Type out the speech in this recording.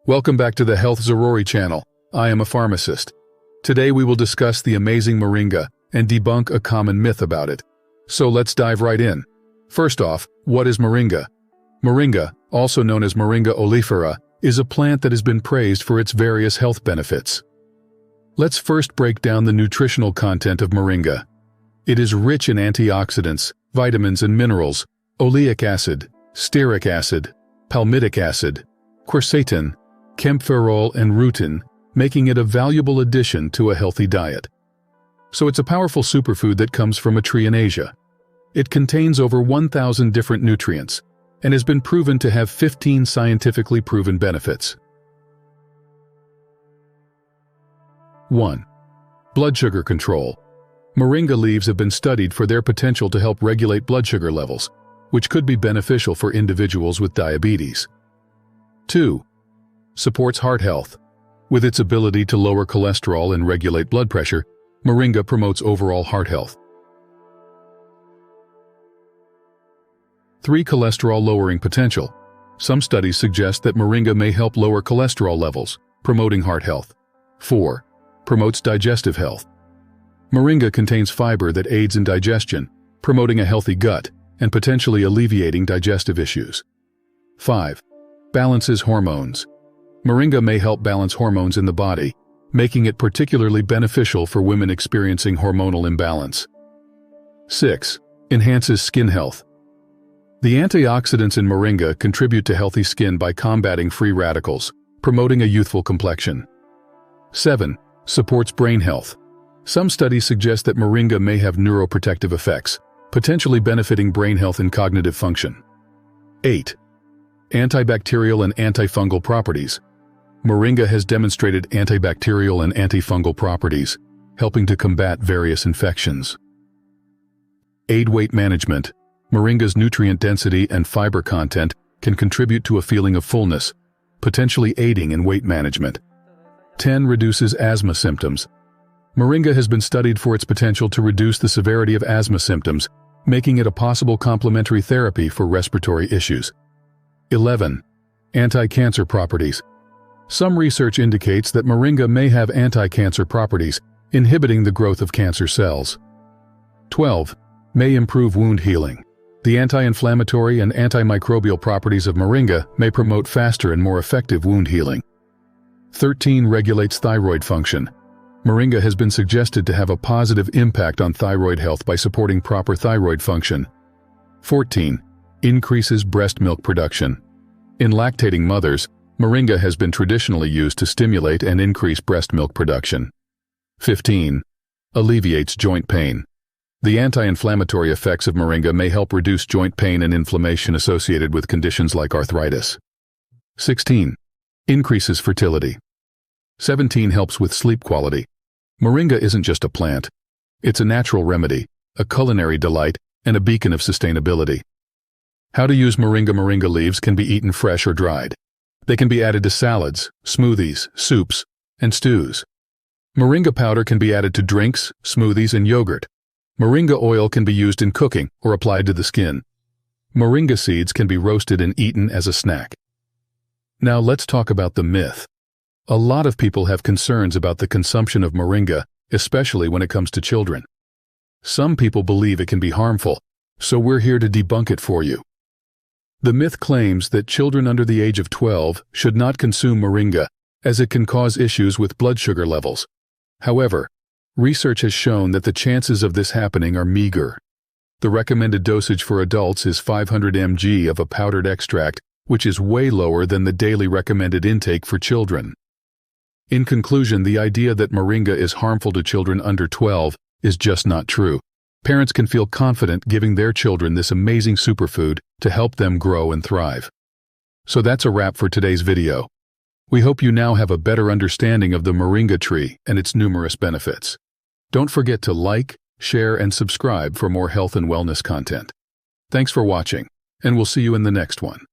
Welcome back to the Health Zaroori channel. I am a pharmacist. Today we will discuss the amazing Moringa and debunk a common myth about it. So let's dive right in. First off, what is Moringa? Moringa, also known as Moringa oleifera, is a plant that has been praised for its various health benefits. Let's first break down the nutritional content of Moringa. It is rich in antioxidants, vitamins and minerals, oleic acid, stearic acid, palmitic acid, quercetin, camphorol and rutin, making it a valuable addition to a healthy diet. So it's a powerful superfood that comes from a tree in Asia. It contains over 1,000 different nutrients and has been proven to have 15 scientifically proven benefits. 1. Blood sugar control. Moringa leaves have been studied for their potential to help regulate blood sugar levels, which could be beneficial for individuals with diabetes. 2. Supports heart health. With its ability to lower cholesterol and regulate blood pressure, Moringa promotes overall heart health. 3. Cholesterol-lowering potential. Some studies suggest that Moringa may help lower cholesterol levels, promoting heart health. 4. Promotes digestive health. Moringa contains fiber that aids in digestion, promoting a healthy gut and potentially alleviating digestive issues. 5. Balances hormones. Moringa may help balance hormones in the body, making it particularly beneficial for women experiencing hormonal imbalance. 6. Enhances skin health. The antioxidants in Moringa contribute to healthy skin by combating free radicals, promoting a youthful complexion. 7. Supports brain health. Some studies suggest that Moringa may have neuroprotective effects, potentially benefiting brain health and cognitive function. 8. Antibacterial and antifungal properties. Moringa has demonstrated antibacterial and antifungal properties, helping to combat various infections. Aid weight management. Moringa's nutrient density and fiber content can contribute to a feeling of fullness, potentially aiding in weight management. 10. Reduces asthma symptoms. Moringa has been studied for its potential to reduce the severity of asthma symptoms, making it a possible complementary therapy for respiratory issues. 11. Anti-cancer properties. Some research indicates that Moringa may have anti-cancer properties, inhibiting the growth of cancer cells. 12. May improve wound healing. The anti-inflammatory and antimicrobial properties of Moringa may promote faster and more effective wound healing. 13. Regulates thyroid function. Moringa has been suggested to have a positive impact on thyroid health by supporting proper thyroid function. 14. Increases breast milk production. In lactating mothers, Moringa has been traditionally used to stimulate and increase breast milk production. 15. Alleviates joint pain. The anti-inflammatory effects of Moringa may help reduce joint pain and inflammation associated with conditions like arthritis. 16. Increases fertility. 17. Helps with sleep quality. Moringa isn't just a plant. It's a natural remedy, a culinary delight, and a beacon of sustainability. How to use Moringa. Moringa leaves can be eaten fresh or dried. They can be added to salads, smoothies, soups, and stews. Moringa powder can be added to drinks, smoothies, and yogurt. Moringa oil can be used in cooking or applied to the skin. Moringa seeds can be roasted and eaten as a snack. Now let's talk about the myth. A lot of people have concerns about the consumption of Moringa, especially when it comes to children. Some people believe it can be harmful, so we're here to debunk it for you. The myth claims that children under the age of 12 should not consume Moringa, as it can cause issues with blood sugar levels. However, research has shown that the chances of this happening are meager. The recommended dosage for adults is 500 mg of a powdered extract, which is way lower than the daily recommended intake for children. In conclusion, the idea that Moringa is harmful to children under 12 is just not true. Parents can feel confident giving their children this amazing superfood to help them grow and thrive. So that's a wrap for today's video. We hope you now have a better understanding of the Moringa tree and its numerous benefits. Don't forget to like, share, and subscribe for more health and wellness content. Thanks for watching, and we'll see you in the next one.